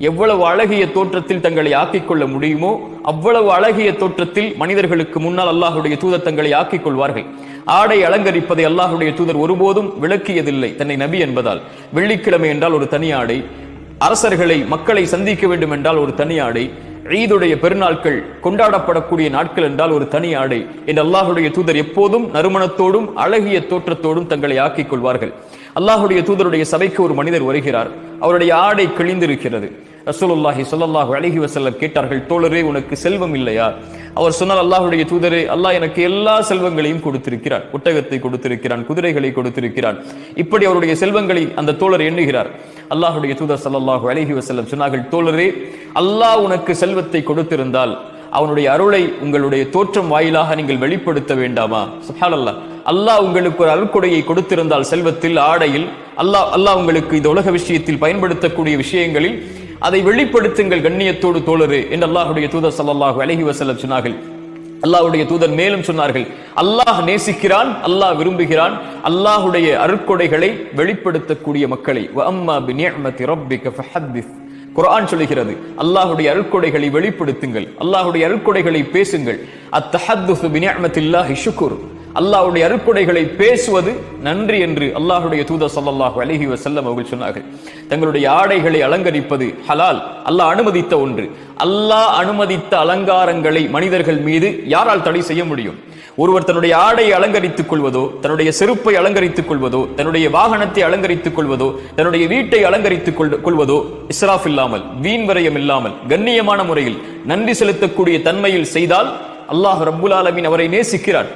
எவ்வளவு அழகிய தோற்றத்தில் தங்களை ஆக்கிக் கொள்ள முடியுமோ அவ்வளவு அழகிய தோற்றத்தில் மனிதர்களுக்கு முன்னால் அல்லாஹுடைய தூதர் தங்களை ஆக்கிக் கொள்வார்கள். ஆடை அலங்கரிப்பதை அல்லாஹுடைய தூதர் ஒருபோதும் விளக்கியதில்லை தன்னை நபி என்பதால். வெள்ளிக்கிழமை என்றால் ஒரு தனி ஆடை, அரசர்களை மக்களை சந்திக்க வேண்டும் என்றால் ஒரு தனி ஆடை, ஈதுடைய பெருநாட்கள் கொண்டாடப்படக்கூடிய நாட்கள் என்றால் ஒரு தனி ஆடை என்று அல்லாஹுடைய தூதர் எப்போதும் நறுமணத்தோடும் அழகிய தோற்றத்தோடும் தங்களை ஆக்கிக் கொள்வார்கள். அல்லாஹுடைய தூதருடைய சபைக்கு ஒரு மனிதர் வருகிறார். அவருடைய ஆடை கிழிந்திருக்கிறது. ரசூலுல்லாஹி ஸல்லல்லாஹு அலைஹி வஸல்லம் கேட்டார்கள், தோழரே உனக்கு செல்வம் இல்லையா? அவர் சொன்னால், அல்லாஹுடைய தூதரே, அல்லாஹ் எனக்கு எல்லா செல்வங்களையும் கொடுத்திருக்கிறான், ஒட்டகத்தை கொடுத்திருக்கிறான், குதிரைகளை கொடுத்திருக்கிறான். இப்படி அவருடைய செல்வங்களை அந்த தோழர் எண்ணுகிறார். அல்லாஹுடைய தூதர் ஸல்லல்லாஹு அலைஹி வஸல்லம் சொன்னார்கள், தோழரே, அல்லாஹ் உனக்கு செல்வத்தை கொடுத்திருந்தால் அவனுடைய அருளை உங்களுடைய தோற்றம் வாயிலாக நீங்கள் வெளிப்படுத்த வேண்டாமா? சுப்ஹானல்லாஹ். அல்லாஹ் உங்களுக்கு ஒரு அருட்கொடையை கொடுத்திருந்தால் செல்வத்தில், ஆடையில், அல்லாஹ் உங்களுக்கு இந்த உலக விஷயத்தில் பயன்படுத்தக்கூடிய விஷயங்களில் அதை வெளிப்படுத்துங்கள் கண்ணியத்தோடு தோழரே என்று அல்லாஹுடைய தூதர் ஸல்லல்லாஹு அலைஹி வஸல்லம் சொன்னார்கள். அல்லாஹ்வுடைய தூதர் மேலும் சொன்னார்கள், அல்லாஹ் நேசிக்கிறான், அல்லாஹ் விரும்புகிறான் அல்லாஹுடைய அருட்கொடைகளை வெளிப்படுத்தக்கூடிய மக்களை. வ அம்மா பிநிஅமதி ரப்பிக ஃபஹத்திஸ். குர்ஆன் சொல்கிறது, அல்லாஹுடைய அருட்கொடைகளை வெளிப்படுத்துங்கள், அல்லாஹுடைய அருட்கொடைகளை பேசுங்கள். அத்தஹத்துஸு பிநிஅமத்தில்லாஹி ஷுக்ர். அல்லாஹ்வுடைய அருட்கொடைகளை பேசுவது நன்றி என்று அல்லாஹுடைய தூதர் ஸல்லல்லாஹு அலைஹி வஸல்லம் அவர்கள் சொன்னார்கள். தங்களுடைய ஆடைகளை அலங்கரிப்பது ஹலால், அல்லாஹ் அனுமதித்த ஒன்று. அல்லாஹ் அனுமதித்த அலங்காரங்களை மனிதர்கள் மீது யாரால் தடை செய்ய முடியும்? ஒருவர் தன்னுடைய ஆடையை அலங்கரித்துக் கொள்வதோ, தன்னுடைய செருப்பை அலங்கரித்துக் கொள்வதோ, தன்னுடைய வாகனத்தை அலங்கரித்துக் கொள்வதோ, தன்னுடைய வீட்டை அலங்கரித்துக் கொள்வதோ இஸ்ராஃப் இல்லாமல், வீண் விரயம் இல்லாமல், கண்ணியமான முறையில் நன்றி செலுத்தக்கூடிய தன்மையில் செய்தால் அல்லாஹ் ரப்புல் ஆலமீன் அவரை நேசிக்கிறார்.